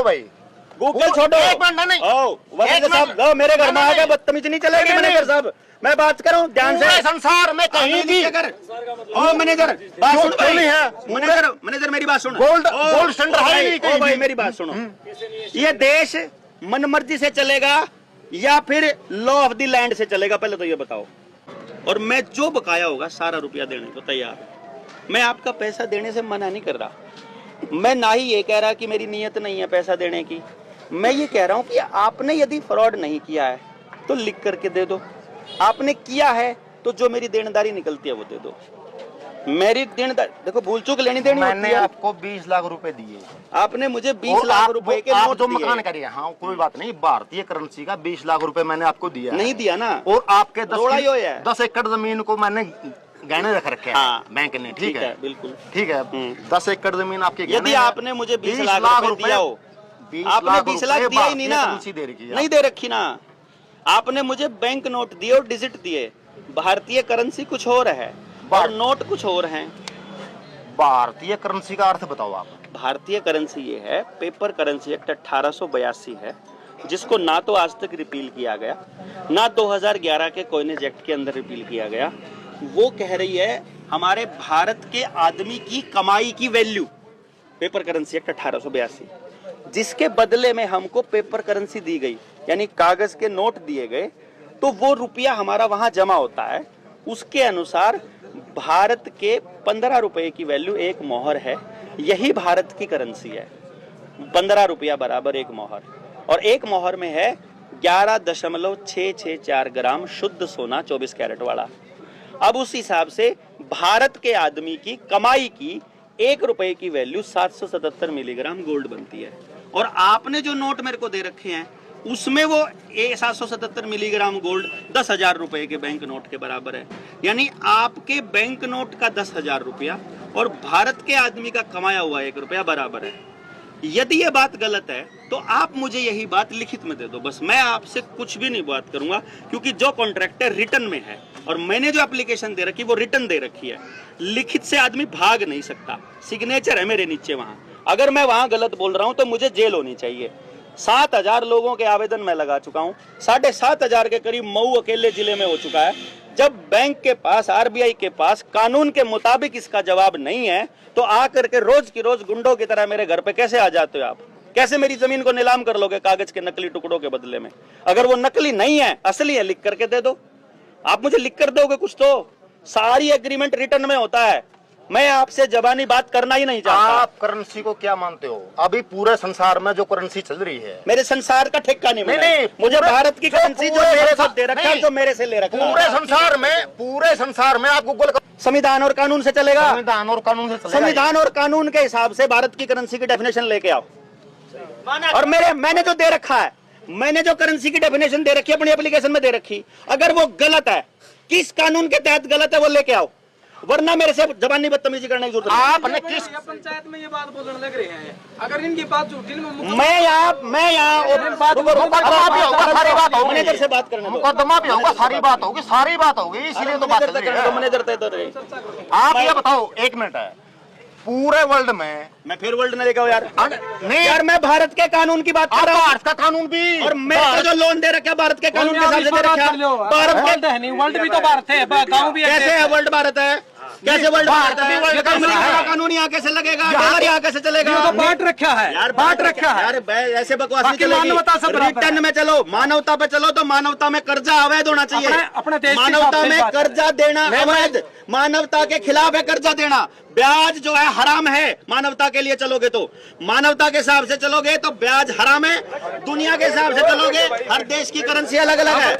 भाई गूगल छोड़ो। एक मिनट नहीं, मैनेजर साहब मेरे घर में आ गए, बदतमीजी नहीं चलेगी। मैनेजर साहब मैं बात करूं ध्यान से। संसार में कहीं भी ओ मैनेजर बात सुन भाई। मैनेजर मेरी बात सुनो। गोल्ड स्टैंडर्ड है नहीं ओ भाई मेरी बात सुनो। ये देश मनमर्जी से चलेगा या फिर लॉ ऑफ द लैंड से चलेगा, पहले तो ये बताओ। और मैं जो बकाया होगा सारा रुपया देने को तैयार हूं। मैं आपका पैसा देने से मना नहीं कर रहा। मैं ना ही ये कह रहा कि मेरी नीयत नहीं है पैसा देने की। मैं ये कह रहा हूं कि आपने यदि फ्रॉड नहीं किया है तो लिख करके दे दो। आपने किया है तो जो मेरी देनदारी निकलती है वो दे दो। मेरी देनदारी देखो, भूल चूक लेनी देनी होती है। मैंने आपको 20 लाख रुपए दिए, आपने मुझे 20 लाख रुपए के नोट जो दिए। मकान करिए, हाँ कोई बात नहीं, भारतीय करेंसी का 20 लाख रुपए मैंने आपको दिया नहीं दिया ना। और आपके 10 एकड़ जमीन को मैंने गहने रख रखे हैं बैंक ने। ठीक है बिल्कुल ठीक है। 10 एकड़ जमीन आपके यदि आपने मुझे 20 लाख रुपए दिया हो, आपने 20 लाख दिया ही नहीं ना, नहीं दे रखी ना। आपने मुझे बैंक नोट दिए और डिजिट दिए। भारतीय करेंसी कुछ और है और नोट कुछ और हैं। भारतीय करेंसी का अर्थ बताओ आप। भारतीय करेंसी ये है, पेपर करेंसी एक्ट 1882 है, जिसको ना तो आज तक रिपील किया गया, ना 2011 के कॉइनेज एक्ट के अंदर रिपील किया गया। वो कह रही है हमारे भारत के आदमी की कमाई की वैल्यू, पेपर करेंसी एक्ट 1882, जिसके बदले में हमको पेपर करेंसी दी गई, यानी कागज के नोट दिए गए, तो वो रुपया हमारा वहां जमा होता है। उसके अनुसार भारत के 15 रुपए की वैल्यू एक मोहर है। यही भारत की करेंसी है। 15 रुपया बराबर एक मोहर, और एक मोहर में है 11.664 ग्राम शुद्ध सोना 24 कैरेट वाला। अब उस हिसाब से भारत के आदमी की कमाई की 1 रुपए की वैल्यू 777 मिलीग्राम गोल्ड बनती है। और आपने जो नोट मेरे को दे रखे हैं उसमें वो 777 मिलीग्राम गोल्ड 10,000 रुपए के बैंक नोट के बराबर है। यानी आपके बैंक नोट का 10,000 रुपया और भारत के आदमी का कमाया हुआ 1 रुपया बराबर है। यदि ये बात गलत है तो आप मुझे यही बात लिखित में दे दो, बस मैं आपसे कुछ भी नहीं बात करूंगा, क्योंकि जो कॉन्ट्रैक्ट है रिटर्न में है और मैंने जो एप्लीकेशन दे रखी वो रिटर्न दे रखी है। लिखित से आदमी भाग नहीं सकता, सिग्नेचर है मेरे नीचे वहां। अगर मैं वहां गलत बोल रहा हूं तो मुझे जेल होनी चाहिए। 7,000 लोगों के आवेदन मैं लगा चुका हूं, 7,500 के करीब मऊ अकेले जिले में हो चुका है। जब बैंक के पास, आरबीआई के पास कानून के मुताबिक इसका जवाब नहीं है तो आकर के रोज की रोज गुंडों की तरह मेरे घर पे कैसे आ जाते हो आप? कैसे मेरी जमीन को नीलाम कर लोगे कागज के नकली टुकड़ों के बदले में? अगर वो नकली नहीं है, असली है, लिख करके दे दो। आप मुझे लिख कर दोगे कुछ तो? सारी एग्रीमेंट रिटर्न में होता है। मैं आपसे जबानी बात करना ही नहीं चाहता। आप करेंसी को क्या मानते हो? अभी पूरे संसार में जो करेंसी चल रही है, मेरे संसार का ठेका नहीं। नहीं, मुझे भारत की करेंसी जो मेरे साथ दे रखा है, जो मेरे से ले रखा है। पूरे संसार में आप गूगल संविधान और कानून से चलेगा। संविधान और कानून से चलेगा। संविधान और कानून के हिसाब से भारत की करेंसी की डेफिनेशन लेके आओ। और मैंने जो दे रखा है, मैंने जो करेंसी की डेफिनेशन दे रखी है अपनी एप्लीकेशन में दे रखी, अगर वो गलत है, किस कानून के तहत गलत है वो लेके आओ, वरना मेरे से जबानी बदतमीजी करने की जरूरत नहीं। आपने किस पंचायत में ये बात बोलने लग रहे हैं? अगर इनकी बात झूठी, मैं यहाँ मैनेजर से बात करने दो। मुकदमा भी होगा, सारी बात होगी, इसीलिए तो बात चल रही है। मैनेजर तय तो रही। आप ये बताओ, 1 मिनट है, पूरे वर्ल्ड में, मैं फिर वर्ल्ड न लेकर यार नहीं यार, मैं भारत के कानून की बात कर रहा हूँ। भारत का कानून भी, और मेरे जो लोन दे रखा है भारत के कानून के हिसाब से दे रखा है। भारत के वर्ल्ड भी तो भारत है, गाँव भी कैसे है? वर्ल्ड भारत है, कैसे वर्ल्ड भारत है? अमेरिका का कानून यहाँ कैसे लगेगा? डॉलर यहाँ कैसे चलेगा? तो बांट रखा है यार, बांट रखा है यार। ऐसे बकवास नहीं चलेगी। रिटर्न में चलो, मानवता पे चलो, तो मानवता में कर्जा अवैध होना चाहिए। अपने देश मानवता में कर्जा देना अवैध, मानवता के खिलाफ है कर्जा देना। ब्याज जो है हराम है। मानवता के लिए चलोगे तो, मानवता के हिसाब से चलोगे तो ब्याज हराम है। दुनिया के हिसाब से चलोगे, हर देश की करेंसी अलग अलग है।